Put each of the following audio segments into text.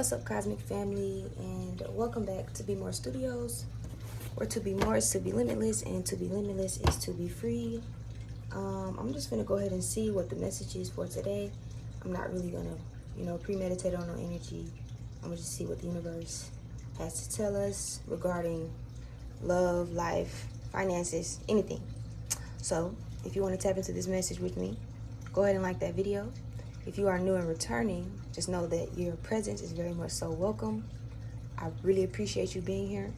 What's up, Cosmic Family, and welcome back to BMORE Studios, where to be more is to be limitless, and to be limitless is to be free. I'm just gonna go ahead and see what the message is for today. I'm not really gonna, premeditate on no energy. I'm gonna just see what the universe has to tell us regarding love, life, finances, anything. So, if you want to tap into this message with me, go ahead and like that video. If you are new and returning, just know that your presence is very much so welcome. I really appreciate you being here,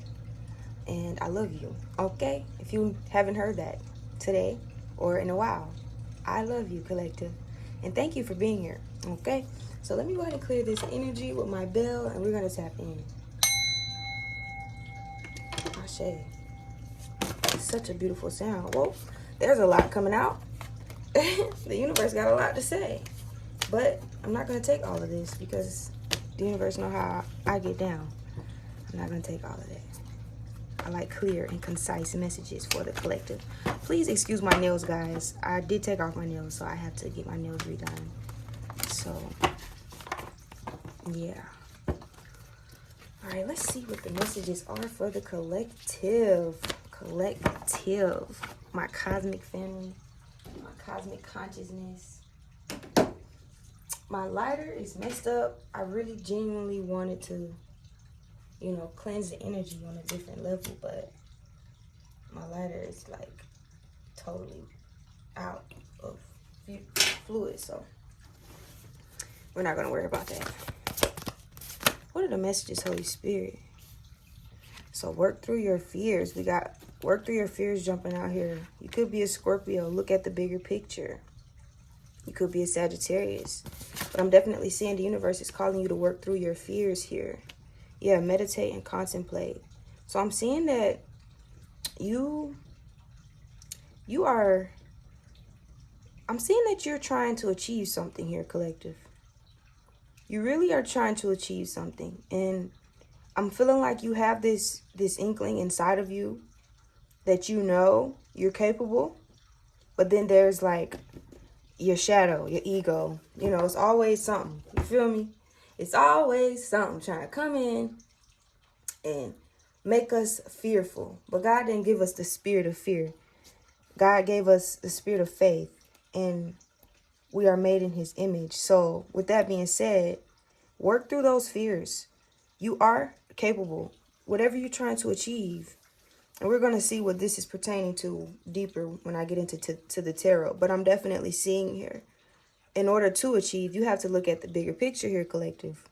and I love you, okay? If you haven't heard that today or in a while, I love you, collective, and thank you for being here, okay? So let me go ahead and clear this energy with my bell, and we're going to tap in. Ashe. It's such a beautiful sound. Whoa, there's a lot coming out. The universe got a lot to say. But I'm not going to take all of this because the universe know how I get down. I'm not going to take all of that. I like clear and concise messages for the collective. Please excuse my nails, guys. I did take off my nails, so I have to get my nails redone. So, yeah. All right, let's see what the messages are for the collective. Collective. My cosmic family. My cosmic consciousness. My lighter is messed up. I really genuinely wanted to, cleanse the energy on a different level, but my lighter is like totally out of fluid, so we're not gonna worry about that. What are the messages, Holy Spirit? So work through your fears. We got work through your fears jumping out here. You could be a Scorpio. Look at the bigger picture. You could be a Sagittarius. But I'm definitely seeing the universe is calling you to work through your fears here. Yeah, meditate and contemplate. So I'm seeing that I'm seeing that you're trying to achieve something here, collective. You really are trying to achieve something. And I'm feeling like you have this inkling inside of you that you're capable. But then there's like your shadow, your ego, it's always something. You feel me? It's always something trying to come in and make us fearful. But God didn't give us the spirit of fear. God gave us the spirit of faith, and we are made in his image. So with that being said, work through those fears. You are capable. Whatever you're trying to achieve. And we're going to see what this is pertaining to deeper when I get into the tarot. But I'm definitely seeing here, in order to achieve, you have to look at the bigger picture here, collective.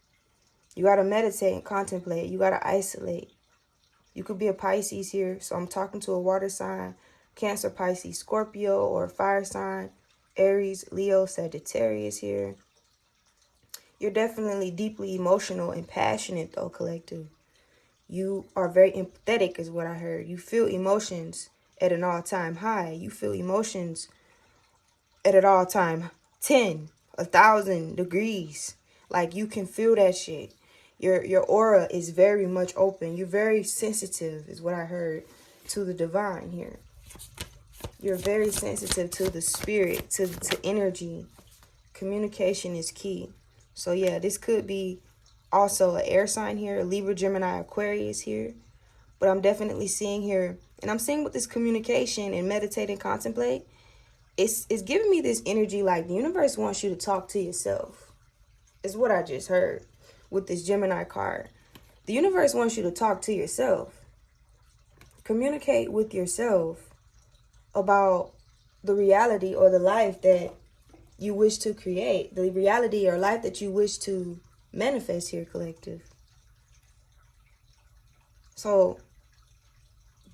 You got to meditate and contemplate. You got to isolate. You could be a Pisces here. So I'm talking to a water sign, Cancer, Pisces, Scorpio, or a fire sign, Aries, Leo, Sagittarius here. You're definitely deeply emotional and passionate, though, collective. You are very empathetic is what I heard. You feel emotions at an all-time high. You feel emotions at an all-time 10, 1,000 degrees. Like you can feel that shit. Your aura is very much open. You're very sensitive is what I heard to the divine here. You're very sensitive to the spirit, to energy. Communication is key. So yeah, this could be also an air sign here, Libra, Gemini, Aquarius here. But I'm definitely seeing here, and I'm seeing with this communication and meditate and contemplate, it's giving me this energy like the universe wants you to talk to yourself. Is what I just heard with this Gemini card. The universe wants you to talk to yourself. Communicate with yourself about the reality or the life that you wish to create. The reality or life that you wish to manifest here, collective. So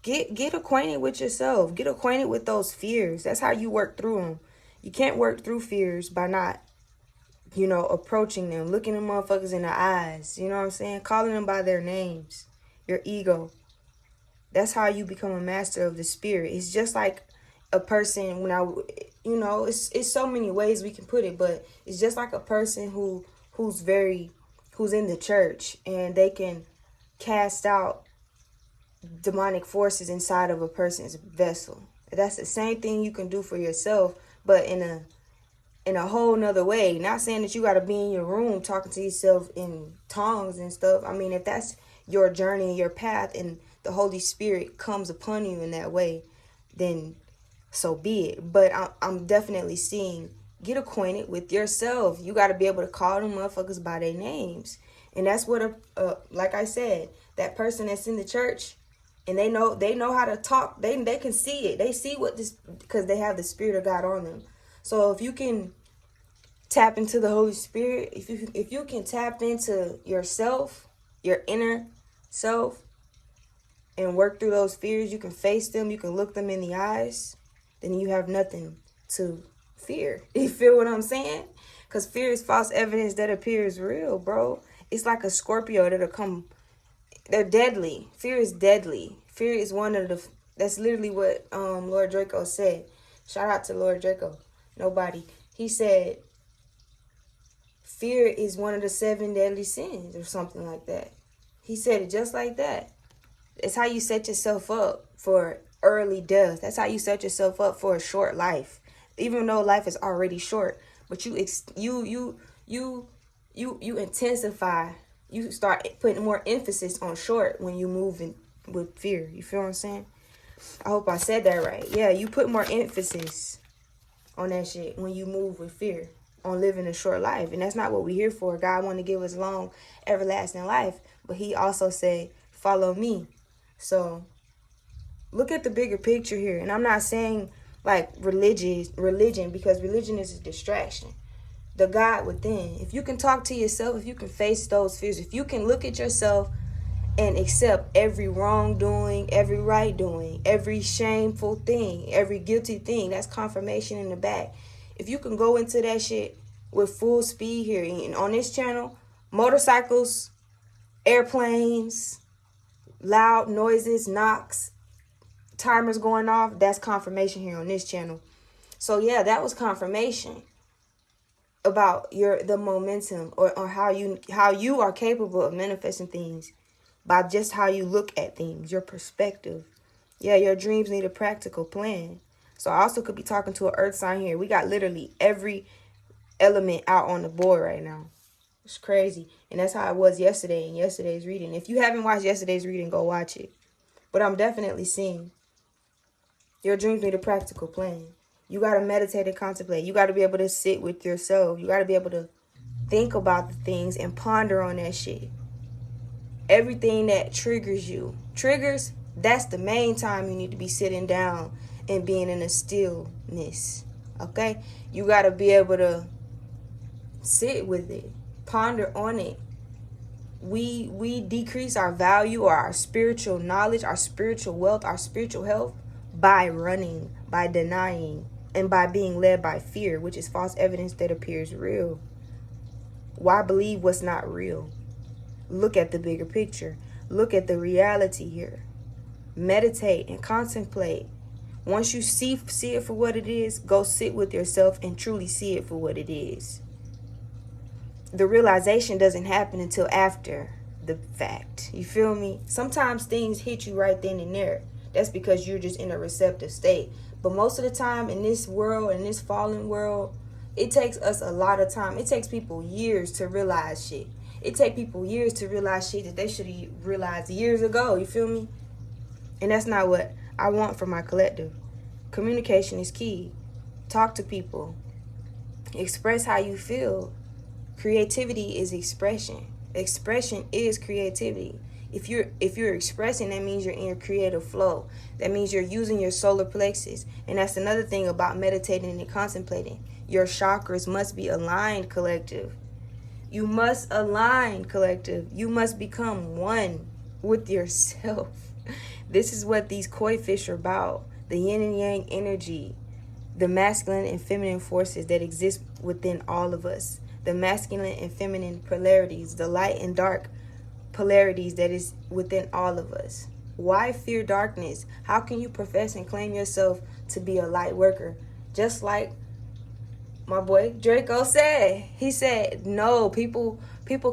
get acquainted with yourself. Get acquainted with those fears. That's how you work through them. You can't work through fears by not, approaching them, looking them motherfuckers in the eyes. You know what I'm saying? Calling them by their names. Your ego. That's how you become a master of the spirit. It's just like a person it's so many ways we can put it, but it's just like a person who's in the church, and they can cast out demonic forces inside of a person's vessel. That's the same thing you can do for yourself, but in in a whole nother way. Not saying that you got to be in your room talking to yourself in tongues and stuff. I mean, if that's your journey, your path, and the Holy Spirit comes upon you in that way, then so be it. But I'm definitely seeing, get acquainted with yourself. You got to be able to call them motherfuckers by their names. And that's what, like I said, that person that's in the church, and they know how to talk. They can see it. They see what this, because they have the Spirit of God on them. So if you can tap into the Holy Spirit, if you can tap into yourself, your inner self, and work through those fears, you can face them, you can look them in the eyes, then you have nothing to fear. You feel what I'm saying? Because fear is false evidence that appears real, bro. It's like a Scorpio that'll come. They're deadly. Fear is deadly. Fear is one of the, that's literally what Lord Draco said. Shout out to Lord Draco. Nobody. He said, fear is one of the 7 deadly sins or something like that. He said it just like that. It's how you set yourself up for early death. That's how you set yourself up for a short life. Even though life is already short, but you intensify. You start putting more emphasis on short when you move in with fear. You feel what I'm saying? I hope I said that right. Yeah, you put more emphasis on that shit when you move with fear, on living a short life. And that's not what we're here for. God want to give us long, everlasting life. But he also said, follow me. So look at the bigger picture here. And I'm not saying like religion, because religion is a distraction. The God within. If you can talk to yourself, if you can face those fears, if you can look at yourself and accept every wrongdoing, every right doing, every shameful thing, every guilty thing, that's confirmation in the back. If you can go into that shit with full speed here, and on this channel, motorcycles, airplanes, loud noises, knocks, timers going off, that's confirmation here on this channel. So yeah, that was confirmation about the momentum, or how you are capable of manifesting things by just how you look at things, your perspective. Yeah, your dreams need a practical plan. So I also could be talking to an earth sign here. We got literally every element out on the board right now. It's crazy. And that's how it was yesterday in yesterday's reading. If you haven't watched yesterday's reading, go watch it. But I'm definitely seeing your dreams need a practical plan. You got to meditate and contemplate. You got to be able to sit with yourself. You got to be able to think about the things and ponder on that shit. Everything that triggers you. Triggers, that's the main time you need to be sitting down and being in a stillness. Okay? You got to be able to sit with it. Ponder on it. We decrease our value or our spiritual knowledge, our spiritual wealth, our spiritual health by running, by denying, and by being led by fear, which is false evidence that appears real. Why believe what's not real? Look at the bigger picture. Look at the reality here. Meditate and contemplate. Once you see it for what it is, go sit with yourself and truly see it for what it is. The realization doesn't happen until after the fact. You feel me? Sometimes things hit you right then and there. That's because you're just in a receptive state. But most of the time in this world, in this fallen world, it takes us a lot of time. It takes people years to realize shit. It takes people years to realize shit that they should have realized years ago. You feel me? And that's not what I want for my collective. Communication is key. Talk to people. Express how you feel. Creativity is expression. Expression is creativity. If you're expressing, that means you're in your creative flow. That means you're using your solar plexus. And that's another thing about meditating and contemplating. Your chakras must be aligned, collective. You must align, collective. You must become one with yourself. This is what these koi fish are about. The yin and yang energy. The masculine and feminine forces that exist within all of us. The masculine and feminine polarities. The light and dark polarities that is within all of us. Why fear darkness? How can you profess and claim yourself to be a light worker? Just like my boy Draco said. He said, no, people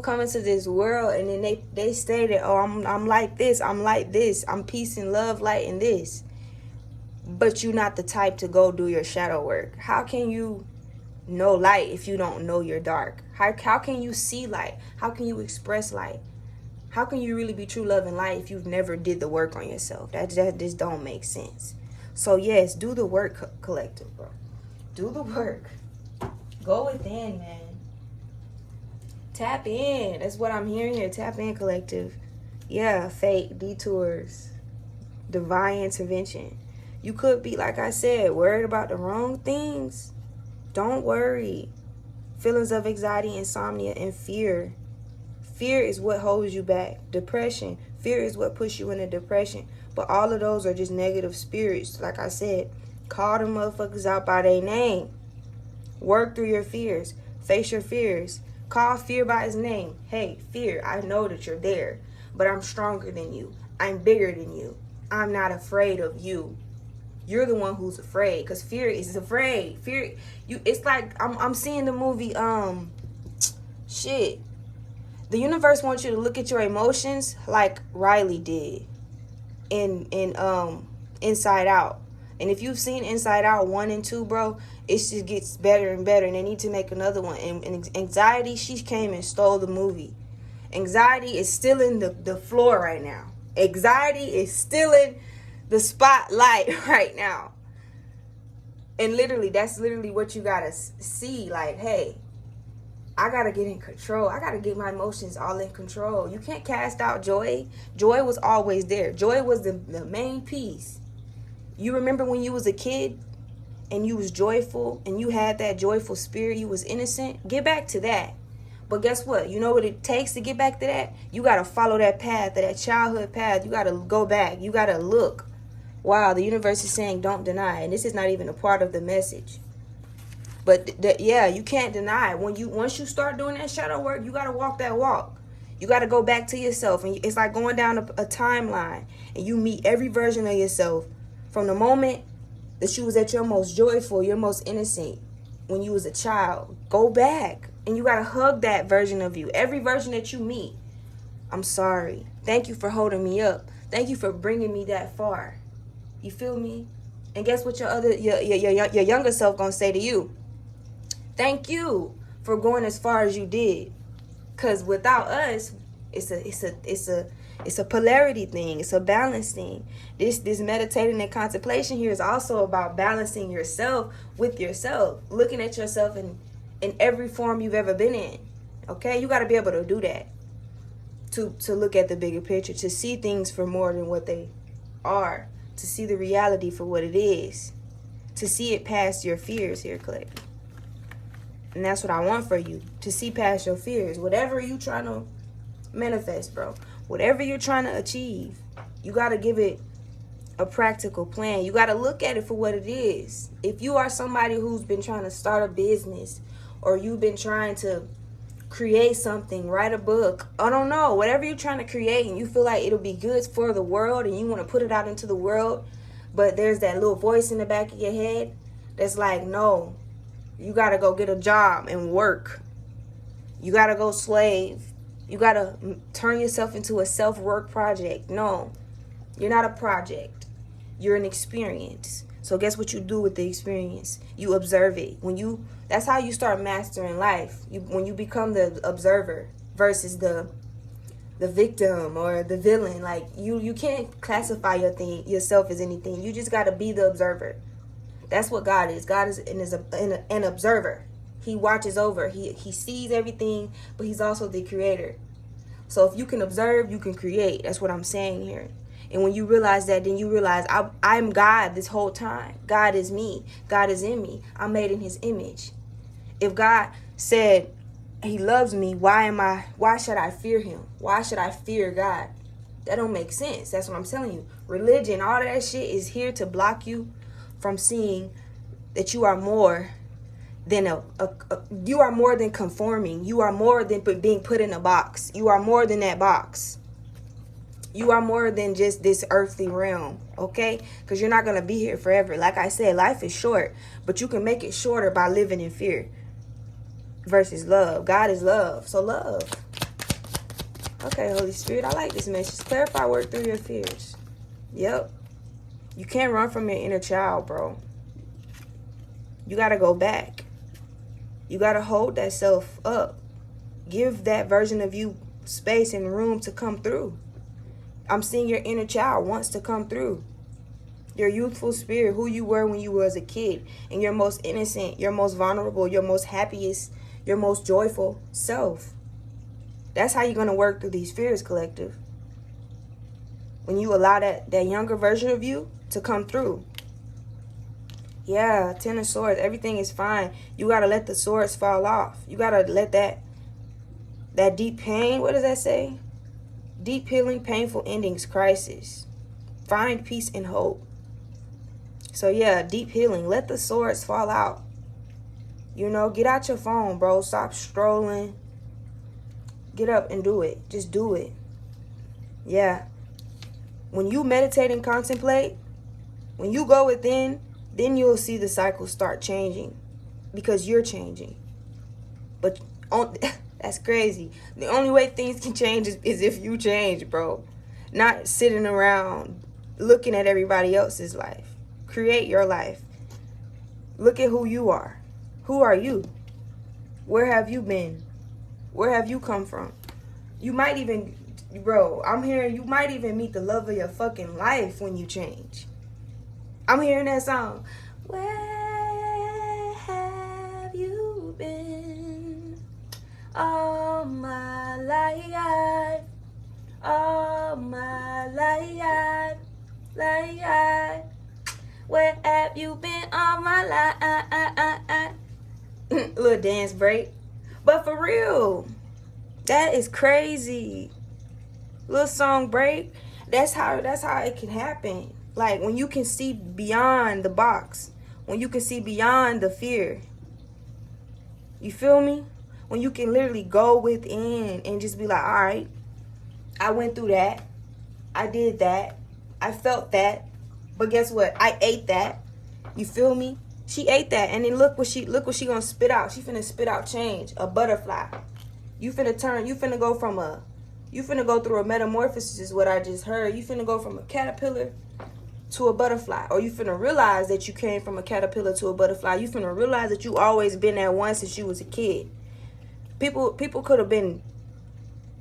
come into this world and then they stated, oh, I'm like this, I'm like this, I'm peace and love, light and this. But you're not the type to go do your shadow work. How can you know light if you don't know you're dark? How can you see light? How can you express light? How can you really be true love and light if you've never did the work on yourself? That just don't make sense. So yes, do the work, collective, bro. Do the work. Go within, man. Tap in. That's what I'm hearing here. Tap in, collective. Yeah, fate, detours, divine intervention. You could be, like I said, worried about the wrong things. Don't worry. Feelings of anxiety, insomnia, and fear. Fear is what holds you back. Depression. Fear is what pushes you into depression. But all of those are just negative spirits. Like I said, call them motherfuckers out by their name. Work through your fears. Face your fears. Call fear by its name. Hey, fear, I know that you're there, but I'm stronger than you. I'm bigger than you. I'm not afraid of you. You're the one who's afraid, because fear is afraid. Fear, it's like I'm seeing the movie shit. The universe wants you to look at your emotions like Riley did in Inside Out. And if you've seen Inside Out 1 and 2, bro, it just gets better and better. And they need to make another one. And anxiety, she came and stole the movie. Anxiety is still in the floor right now. Anxiety is still in the spotlight right now. And literally, that's literally what you gotta see. Like, hey, I gotta get in control. I gotta get my emotions all in control. You can't cast out joy. Joy was always there. Joy was the main piece. You remember when you was a kid and you was joyful and you had that joyful spirit, you was innocent? Get back to that. But guess what? You know what it takes to get back to that? You got to follow that path, that childhood path. You got to go back. You got to look. Wow, the universe is saying don't deny. And this is not even a part of the message. But yeah, you can't deny. Once you start doing that shadow work, you got to walk that walk. You got to go back to yourself. And it's like going down a timeline. And you meet every version of yourself. From the moment that you was at your most joyful, your most innocent, when you was a child, go back. And you got to hug that version of you. Every version that you meet. I'm sorry. Thank you for holding me up. Thank you for bringing me that far. You feel me? And guess what your younger self gonna say to you? Thank you for going as far as you did. Cause without us, it's a polarity thing. It's a balance thing. This meditating and contemplation here is also about balancing yourself with yourself, looking at yourself in every form you've ever been in. Okay, you got to be able to do that. To look at the bigger picture, to see things for more than what they are, to see the reality for what it is, to see it past your fears here, collective. And that's what I want for you, to see past your fears. Whatever you trying to manifest, bro, whatever you're trying to achieve, you got to give it a practical plan. You got to look at it for what it is. If you are somebody who's been trying to start a business, or you've been trying to create something, write a book, I don't know, whatever you're trying to create, and you feel like it'll be good for the world and you want to put it out into the world, but there's that little voice in the back of your head that's like, no, you got to go get a job and work. You got to go slave. You got to turn yourself into a self-work project. No, you're not a project. You're an experience. So guess what you do with the experience? You observe it. That's how you start mastering life. When you become the observer versus the victim or the villain. Like you can't classify yourself as anything. You just got to be the observer. That's what God is. God is an observer. He watches over. He sees everything, but he's also the creator. So if you can observe, you can create. That's what I'm saying here. And when you realize that, then you realize I'm God this whole time. God is me. God is in me. I'm made in his image. If God said he loves me, why should I fear him? Why should I fear God? That don't make sense. That's what I'm telling you. Religion, all of that shit is here to block you from seeing that you are more than you are more than conforming. You are more than being put in a box. You are more than that box. You are more than just this earthly realm, okay? Because you're not going to be here forever. Like I said, life is short, but you can make it shorter by living in fear versus love. God is love, so love. Okay, Holy Spirit, I like this message. Clarify, work through your fears. Yep. You can't run from your inner child, bro. You got to go back. You got to hold that self up. Give that version of you space and room to come through. I'm seeing your inner child wants to come through. Your youthful spirit, who you were when you were as a kid, and your most innocent, your most vulnerable, your most happiest, your most joyful self. That's how you're going to work through these fears, collective. When you allow that younger version of you to come through. Yeah, Ten of Swords, everything is fine. You got to let the swords fall off. You got to let that deep pain, what does that say? Deep healing, painful endings, crisis. Find peace and hope. So yeah, deep healing. Let the swords fall out. You know, get out your phone, bro. Stop strolling. Get up and do it. Just do it. Yeah. When you meditate and contemplate, when you go within, then you'll see the cycle start changing because you're changing. But that's crazy. The only way things can change is if you change, bro. Not sitting around looking at everybody else's life. Create your life. Look at who you are. Who are you? Where have you been? Where have you come from? You might even, bro, I'm hearing you might even meet the love of your fucking life when you change. I'm hearing that song. Where have you been all my life? All my life. Where have you been all my life? Little dance break. But for real, that is crazy. Little song break. That's how it can happen. Like when you can see beyond the box. When you can see beyond the fear. You feel me? When you can literally go within and just be like, all right, I went through that. I did that. I felt that. But guess what? I ate that. You feel me? She ate that. And then look what she gonna spit out. She finna spit out change. A butterfly. You finna go through a metamorphosis is what I just heard. You finna go from a caterpillar to a butterfly. Or you finna realize that you came from a caterpillar to a butterfly. You finna realize that you always been that one since you was a kid. People could have been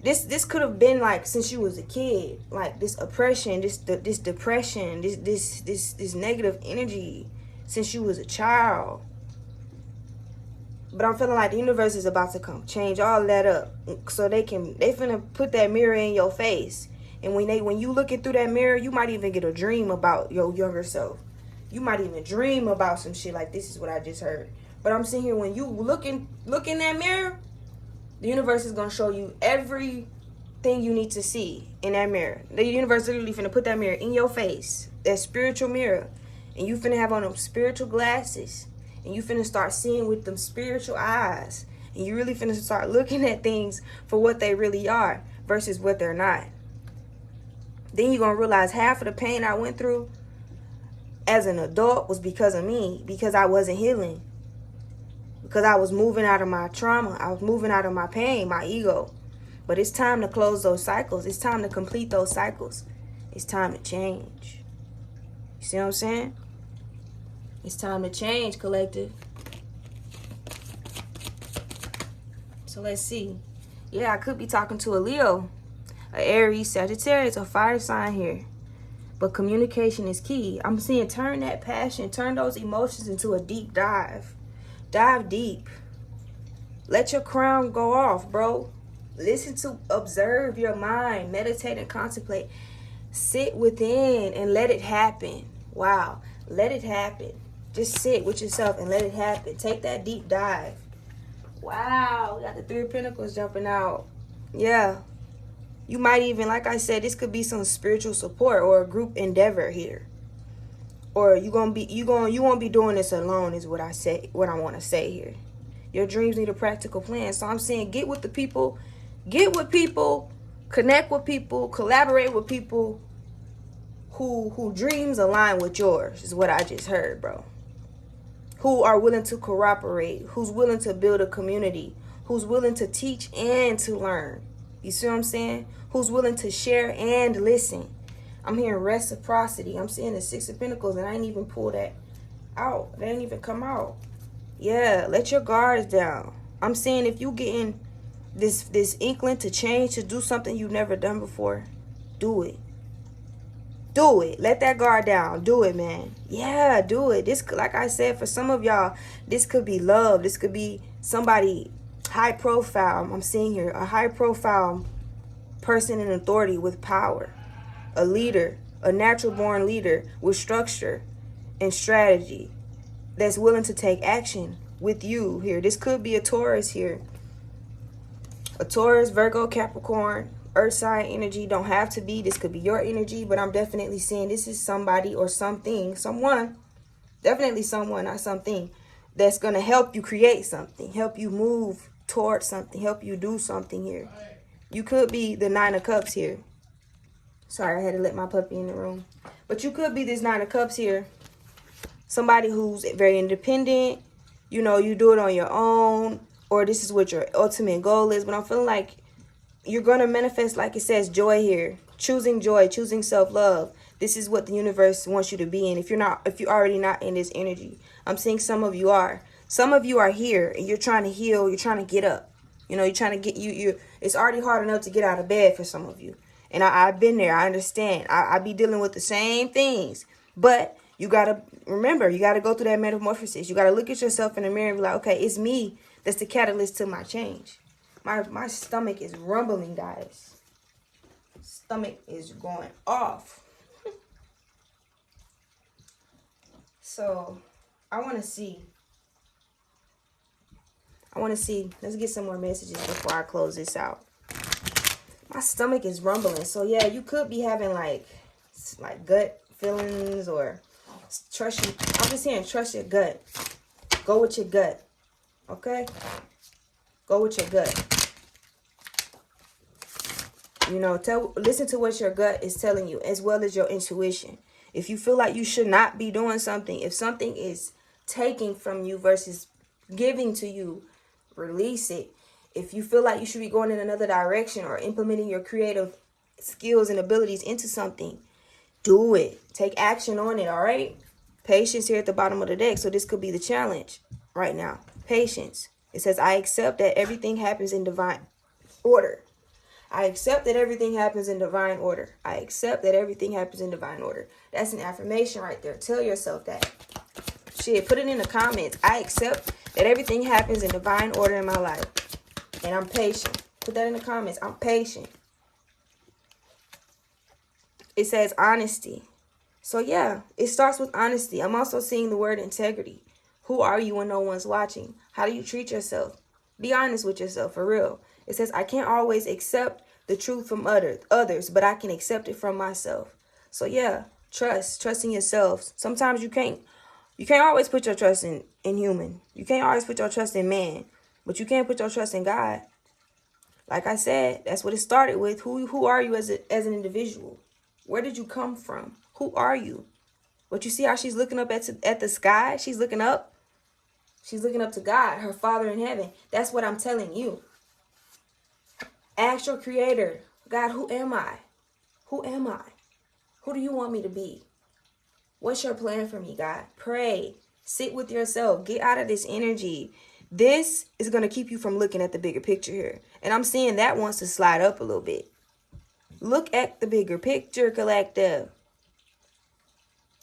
this could have been like since you was a kid, like this oppression, this depression, this negative energy since you was a child. But I'm feeling like the universe is about to come change all that up, so they finna put that mirror in your face, and when you looking through that mirror, you might even get a dream about your younger self. You might even dream about some shit like this is what I just heard. But I'm sitting here when you look in that mirror. The universe is going to show you everything you need to see in that mirror. The universe literally finna put that mirror in your face. That spiritual mirror. And you finna have on them spiritual glasses. And you finna start seeing with them spiritual eyes. And you really finna start looking at things for what they really are versus what they're not. Then you're going to realize half of the pain I went through as an adult was because of me. Because I wasn't healing. Because I was moving out of my trauma. I was moving out of my pain, my ego. But it's time to close those cycles. It's time to complete those cycles. It's time to change. You see what I'm saying? It's time to change, collective. So let's see. Yeah, I could be talking to a Leo, a Aries, Sagittarius, a fire sign here. But communication is key. I'm seeing turn that passion, turn those emotions into a deep dive. Dive deep. Let your crown go off, bro. Listen to, observe your mind. Meditate and contemplate. Sit within and let it happen. Wow. Let it happen. Just sit with yourself and let it happen. Take that deep dive. Wow. We got the Three of Pentacles jumping out. Yeah. You might even, like I said, this could be some spiritual support or a group endeavor here. Or you won't be doing this alone is what I want to say here. Your dreams need a practical plan. So I'm saying get with people, connect with people, collaborate with people who dreams align with yours is what I just heard, bro. Who are willing to cooperate, who's willing to build a community, who's willing to teach and to learn. You see what I'm saying? Who's willing to share and listen. I'm hearing reciprocity. I'm seeing the Six of Pentacles, and I ain't even pull that out. That didn't even come out. Yeah, let your guards down. I'm saying if you getting this inkling to change, to do something you've never done before, do it. Do it. Let that guard down. Do it, man. Yeah, do it. This, like I said, for some of y'all, this could be love. This could be somebody high profile. I'm seeing here a high profile person in authority with power, a leader, a natural born leader with structure and strategy that's willing to take action with you here. This could be a Taurus here. A Taurus, Virgo, Capricorn, Earth sign energy. Don't have to be. This could be your energy, but I'm definitely seeing this is somebody or something, someone, definitely someone, not something, that's going to help you create something, help you move towards something, help you do something here. You could be the Nine of Cups here. Sorry, I had to let my puppy in the room. But you could be this Nine of Cups here. Somebody who's very independent. You know, you do it on your own. Or this is what your ultimate goal is. But I'm feeling like you're going to manifest, like it says, joy here. Choosing joy, choosing self-love. This is what the universe wants you to be in. If you're already not in this energy. I'm seeing some of you are. Some of you are here and you're trying to heal. You're trying to get up. You know, you're trying to get it's already hard enough to get out of bed for some of you. And I've been there. I understand. I be dealing with the same things. But you got to remember, you got to go through that metamorphosis. You got to look at yourself in the mirror and be like, okay, it's me that's the catalyst to my change. My stomach is rumbling, guys. Stomach is going off. So I want to see. Let's get some more messages before I close this out. My stomach is rumbling. So yeah, you could be having like gut feelings or trust you. I'm just saying, trust your gut. Go with your gut. Okay? Go with your gut. You know, listen to what your gut is telling you as well as your intuition. If you feel like you should not be doing something, if something is taking from you versus giving to you, release it. If you feel like you should be going in another direction or implementing your creative skills and abilities into something, do it. Take action on it, all right? Patience here at the bottom of the deck. So this could be the challenge right now. Patience. It says, I accept that everything happens in divine order. I accept that everything happens in divine order. I accept that everything happens in divine order. That's an affirmation right there. Tell yourself that. Shit, put it in the comments. I accept that everything happens in divine order in my life. And I'm patient. Put that in the comments. I'm patient. It says honesty. So yeah, it starts with honesty. I'm also seeing the word integrity. Who are you when no one's watching? How do you treat yourself? Be honest with yourself, for real. It says, I can't always accept the truth from others, but I can accept it from myself. So yeah, trusting yourself. Sometimes you can't always put your trust in human. You can't always put your trust in man, but you can put your trust in God. Like I said, that's what it started with. Who are you as an individual? Where did you come from? Who are you? But you see how she's looking up at the sky? She's looking up. She's looking up to God, her Father in heaven. That's what I'm telling you. Ask your creator, God, who am I? Who am I? Who do you want me to be? What's your plan for me, God? Pray. Sit with yourself. Get out of this energy. This is going to keep you from looking at the bigger picture here. And I'm seeing that wants to slide up a little bit. Look at the bigger picture, collective.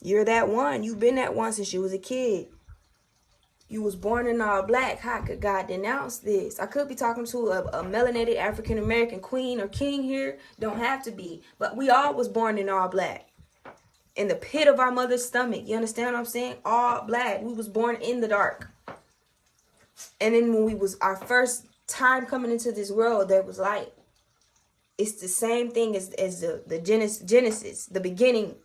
You're that one. You've been that one since you was a kid. You was born in all black. How could God denounce this? I could be talking to a melanated African-American queen or king here. Don't have to be. But we all was born in all black. In the pit of our mother's stomach. You understand what I'm saying? All black. We was born in the dark. And then when we was our first time coming into this world, there was light. It's the same thing as the Genesis, the beginning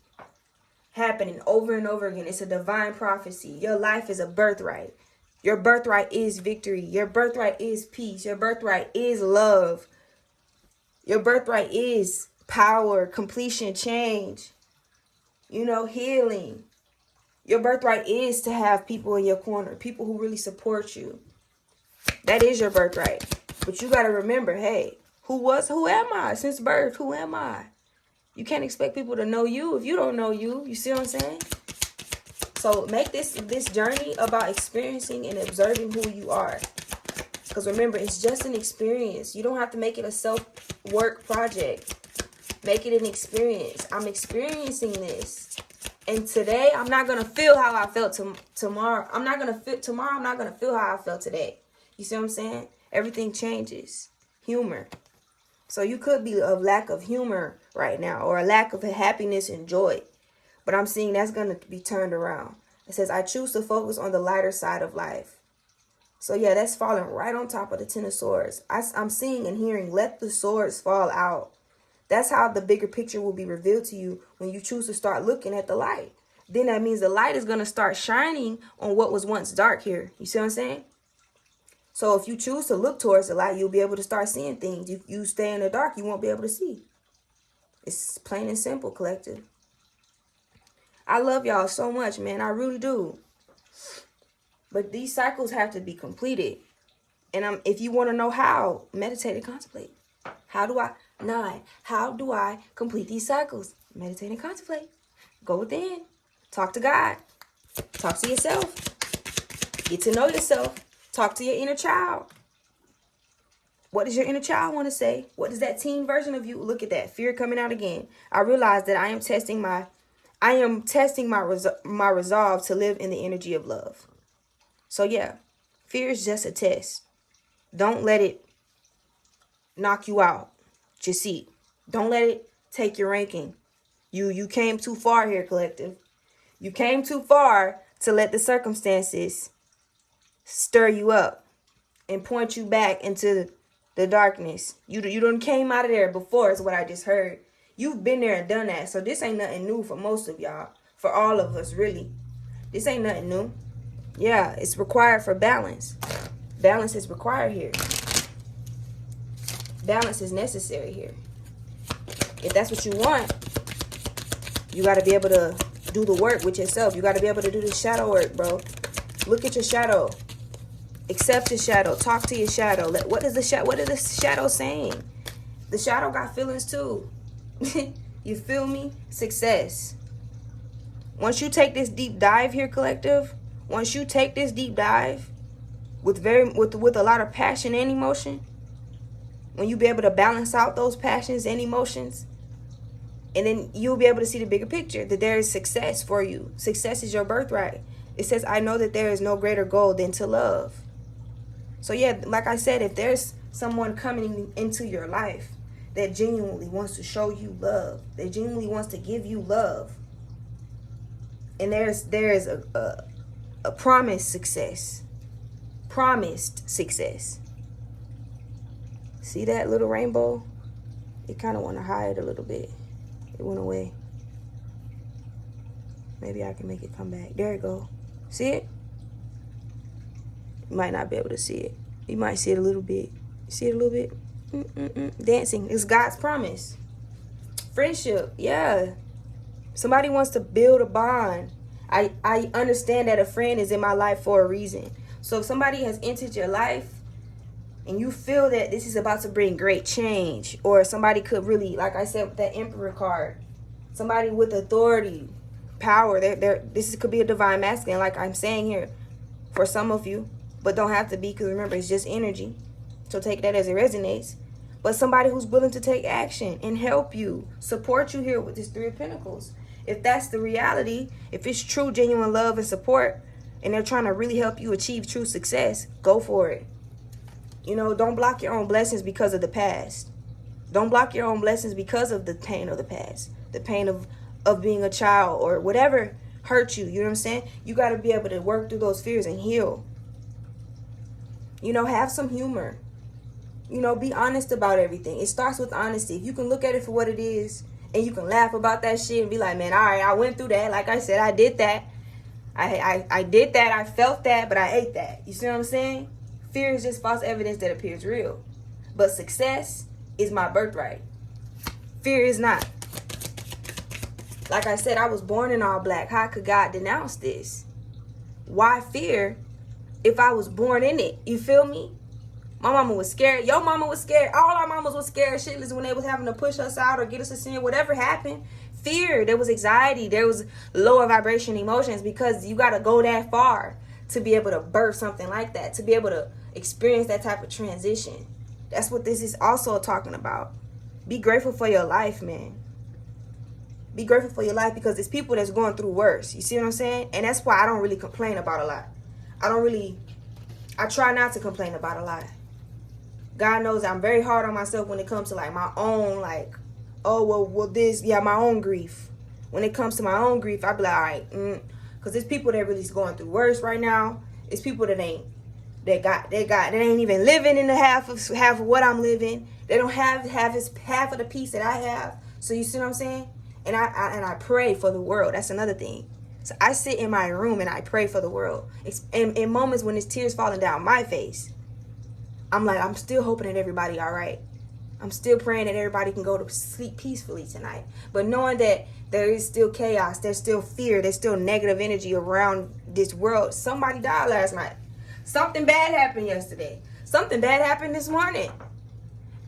happening over and over again. It's a divine prophecy. Your life is a birthright. Your birthright is victory. Your birthright is peace. Your birthright is love. Your birthright is power, completion, change, healing. Your birthright is to have people in your corner, people who really support you. That is your birthright. But you got to remember, hey, who am I since birth? Who am I? You can't expect people to know you if you don't know you. You see what I'm saying? So make this journey about experiencing and observing who you are. Because remember, it's just an experience. You don't have to make it a self-work project. Make it an experience. I'm experiencing this. And today, I'm not going to feel how I felt tomorrow. I'm not going to feel how I felt today. You see what I'm saying? Everything changes. Humor. So you could be a lack of humor right now, or a lack of happiness and joy. But I'm seeing that's going to be turned around. It says, I choose to focus on the lighter side of life. So yeah, that's falling right on top of the Ten of Swords. I'm seeing and hearing, let the swords fall out. That's how the bigger picture will be revealed to you when you choose to start looking at the light. Then that means the light is going to start shining on what was once dark here. You see what I'm saying? So if you choose to look towards the light, you'll be able to start seeing things. If you stay in the dark, you won't be able to see. It's plain and simple, collective. I love y'all so much, man. I really do. But these cycles have to be completed. And if you want to know how, meditate and contemplate. How do I complete these cycles? Meditate and contemplate. Go within. Talk to God. Talk to yourself. Get to know yourself. Talk to your inner child. What does your inner child want to say? What does that teen version of you? Look at that. Fear coming out again. I realize that I am testing my resolve to live in the energy of love. So yeah, fear is just a test. Don't let it knock you out your seat. Don't let it take your ranking. You came too far here, collective. You came too far to let the circumstances stir you up and point you back into the darkness. You done came out of there before, is what I just heard. You've been there and done that. So this ain't nothing new for most of y'all. For all of us, really. This ain't nothing new. Yeah, it's required for balance. Balance is required here. Balance is necessary here. If that's what you want, you got to be able to do the work with yourself. You got to be able to do the shadow work, bro. Look at your shadow. Accept your shadow. Talk to your shadow. What is the shadow saying? The shadow got feelings too. You feel me? Success. Once you take this deep dive here, collective, once you take this deep dive with a lot of passion and emotion, when you be able to balance out those passions and emotions, and then you'll be able to see the bigger picture, that there is success for you. Success is your birthright. It says, I know that there is no greater goal than to love. So yeah, like I said, if there's someone coming into your life that genuinely wants to show you love, that genuinely wants to give you love, and there's a promised success. Promised success. See that little rainbow? It kind of want to hide a little bit. It went away. Maybe I can make it come back. There it go. See it? You might not be able to see it. You might see it a little bit. You see it a little bit? Dancing. It's God's promise. Friendship. Yeah. Somebody wants to build a bond. I understand that a friend is in my life for a reason. So if somebody has entered your life and you feel that this is about to bring great change, or somebody could really, like I said, with that Emperor card, somebody with authority, power, this could be a divine masculine, like I'm saying here, for some of you, but don't have to be, because remember, it's just energy. So take that as it resonates. But somebody who's willing to take action and help you, support you here with this Three of Pentacles. If that's the reality, if it's true, genuine love and support, and they're trying to really help you achieve true success, go for it. You know, don't block your own blessings because of the past. Don't block your own blessings because of the pain of the past. The pain of being a child or whatever hurt you. You know what I'm saying? You got to be able to work through those fears and heal. You know, have some humor. You know, be honest about everything. It starts with honesty. If you can look at it for what it is, and you can laugh about that shit and be like, man, all right, I went through that. Like I said, I did that. I did that. I felt that, but I ate that. You see what I'm saying? Fear is just false evidence that appears real. But success is my birthright. Fear is not. Like I said, I was born in all black. How could God denounce this? Why fear if I was born in it? You feel me? My mama was scared. Your mama was scared. All our mamas was scared shitless when they was having to push us out or get us to sin. Whatever happened, fear, there was anxiety, there was lower vibration emotions, because you got to go that far to be able to birth something like that, to be able to experience that type of transition. That's what this is also talking about. Be grateful for your life, man. Be grateful for your life, because there's people that's going through worse. You see what I'm saying? And that's why I don't really complain about a lot. I try not to complain about a lot. God knows I'm very hard on myself when it comes to like my own, like, oh, well, my own grief. When it comes to my own grief, I be like, all right, because there's people that really is going through worse right now. It's people that ain't even living in the half of what I'm living. They don't have half of the peace that I have. So you see what I'm saying? And I pray for the world. That's another thing. So I sit in my room and I pray for the world. It's in moments when there's tears falling down my face. I'm like, I'm still hoping that everybody all right. I'm still praying that everybody can go to sleep peacefully tonight. But knowing that there is still chaos, there's still fear, there's still negative energy around this world. Somebody died last night. Something bad happened yesterday. Something bad happened this morning.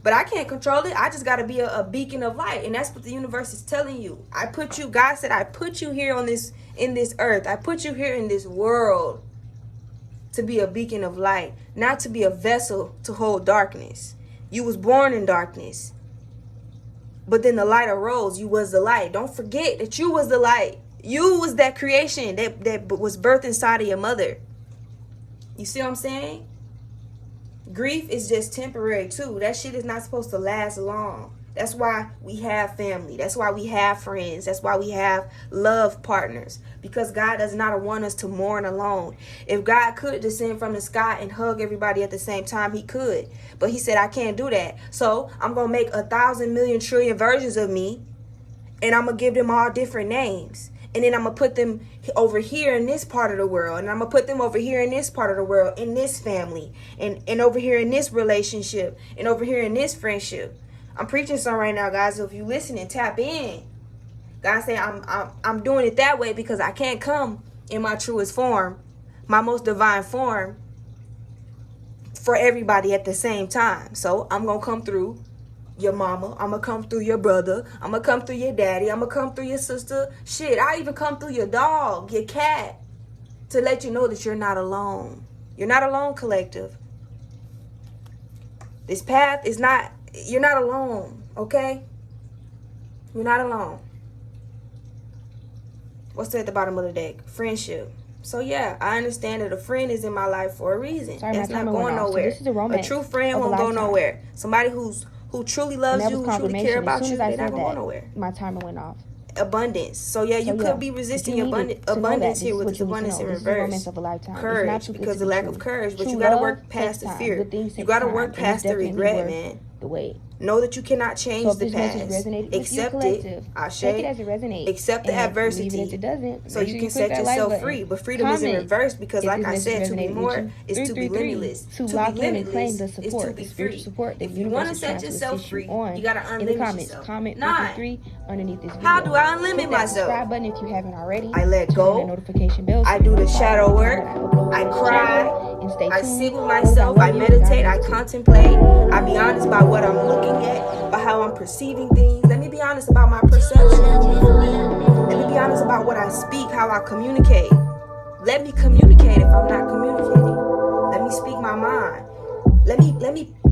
But I can't control it. I just got to be a beacon of light. And that's what the universe is telling you. God said, I put you here in this earth. I put you here in this world to be a beacon of light, not to be a vessel to hold darkness. You was born in darkness, but then the light arose. You was the light. Don't forget that you was the light. You was that creation that was birthed inside of your mother. You see what I'm saying? Grief is just temporary too. That shit is not supposed to last long. That's why we have family. That's why we have friends. That's why we have love partners. Because God does not want us to mourn alone. If God could descend from the sky and hug everybody at the same time, he could. But he said, I can't do that. So I'm going to make 1,000 million trillion versions of me. And I'm going to give them all different names. And then I'm going to put them over here in this part of the world. And I'm going to put them over here in this part of the world, in this family. And over here in this relationship. And over here in this friendship. I'm preaching some right now, guys. So if you listen and tap in, God say I'm doing it that way because I can't come in my truest form, my most divine form, for everybody at the same time. So I'm gonna come through your mama. I'm gonna come through your brother. I'm gonna come through your daddy. I'm gonna come through your sister. Shit, I even come through your dog, your cat, to let you know that you're not alone. You're not alone, collective. This path is not. You're not alone, okay? You're not alone. What's at the bottom of the deck? Friendship. So yeah, I understand that a friend is in my life for a reason. Sorry, that's not going nowhere. So this is a romance. A true friend won't go nowhere. Somebody who truly loves you, who truly care about you, they're not gonna go nowhere. My timer went off. Abundance. So yeah, you could be resisting abundance here with this abundance in reverse. Courage, because the lack of courage, but you gotta work past the fear. You gotta work past the regret, man. The way. Know that you cannot change the past. Accept it. Take it as it resonates. Accept the adversity. If it doesn't, so you can set yourself free. But freedom is in reverse, because like I said, to be more is to be limitless. To be limitless is to be free. If you want to set yourself free, you gotta unlimit yourself. Comment 3 underneath this video. How do I unlimit myself? Subscribe button if you haven't already. I let go. Notification bell. I do the shadow work. I cry. I sit with myself. I meditate. I contemplate. I be honest about what I'm looking at, about how I'm perceiving things. Let me be honest about my perception. Let me be honest about what I speak, how I communicate. Let me communicate if I'm not communicating. Let me speak my mind. Let me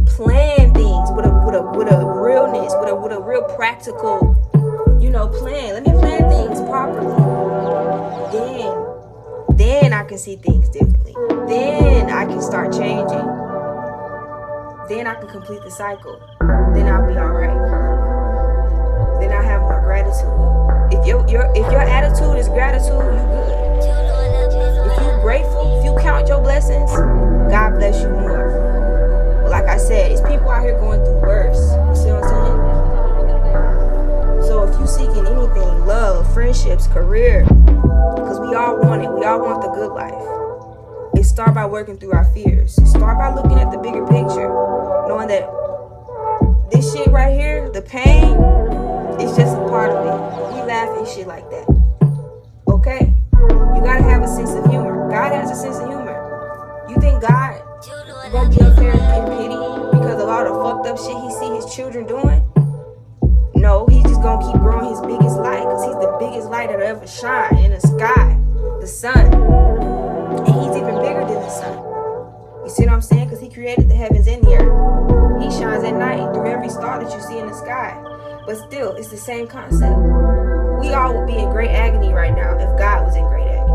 plan things with a realness, with a real practical, plan. Let me plan things properly. Then I can see things differently. Then I can start changing. Then I can complete the cycle. Then I'll be all right. Then I have more gratitude. If your attitude is gratitude, you good. If you're grateful, if you count your blessings, God bless you more. But like I said, it's people out here going through worse. You see what I'm saying? So if you seeking anything, love, friendships, career, because we all want it. We all want the good life. It start by working through our fears. It start by looking at the bigger picture, knowing that this shit right here, the pain, is just a part of it. We laugh and shit like that. Okay? You gotta have a sense of humor. God has a sense of humor. You think God gonna be unfair and pity because of all the fucked up shit he see his children doing? No, he's just gonna keep growing his biggest light. himself a shine in the sky, the sun. And he's even bigger than the sun. You see what I'm saying? Because he created the heavens and the earth. He shines at night through every star that you see in the sky. But still, it's the same concept. We all would be in great agony right now if God was in great agony.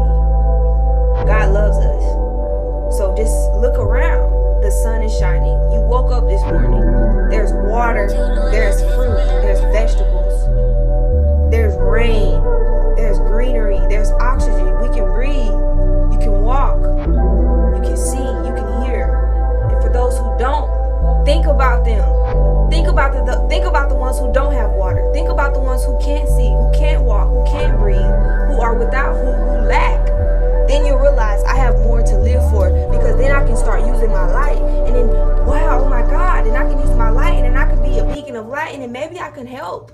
God loves us. So just look around. The sun is shining. You woke up this morning. There's water. There's fruit. There's vegetables. There's rain. There's greenery. There's oxygen. We can breathe. You can walk. You can see. You can hear. And for those who don't, think about them. Think about the ones who don't have water. Think about the ones who can't see, who can't walk, who can't breathe, who are without, who lack. Then you'll realize I have more to live for, because then I can start using my light. And then, wow, oh my God, and I can use my light, and then I can be a beacon of light, and then maybe I can help.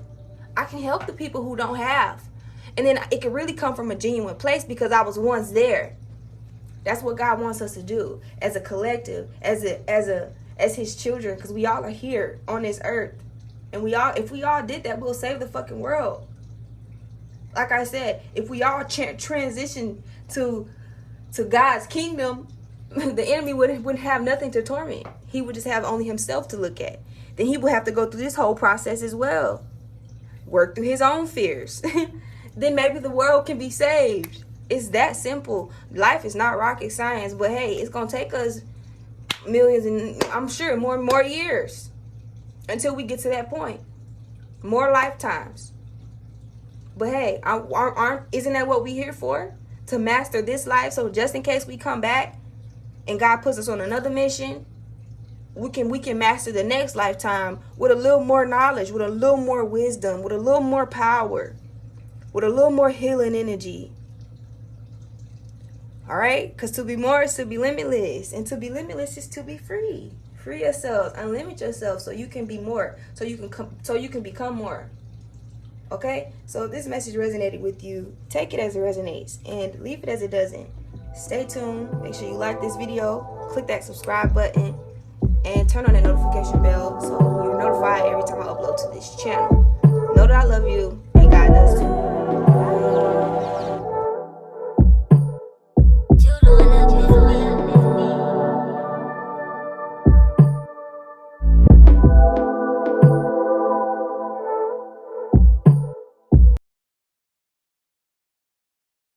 I can help the people who don't have. And then it can really come from a genuine place because I was once there. That's what God wants us to do as a collective, as his children, because we all are here on this earth. And if we all did that, we'll save the fucking world. Like I said, if we all transition to God's kingdom, the enemy wouldn't have nothing to torment. He would just have only himself to look at. Then he would have to go through this whole process as well. Work through his own fears. Then maybe the world can be saved. It's that simple. Life is not rocket science, but hey, it's going to take us millions and I'm sure more years until we get to that point. More lifetimes. But hey, isn't that what we're here for? To master this life, so just in case we come back and God puts us on another mission, we can master the next lifetime with a little more knowledge, with a little more wisdom, with a little more power, with a little more healing energy. All right? Because to be more is to be limitless. And to be limitless is to be free. Free yourselves. Unlimit yourself so you can be more. So you can become more. Okay? So if this message resonated with you, take it as it resonates and leave it as it doesn't. Stay tuned. Make sure you like this video. Click that subscribe button. And turn on the notification bell so you're notified every time I upload to this channel. Know that I love you and God does too. Bye.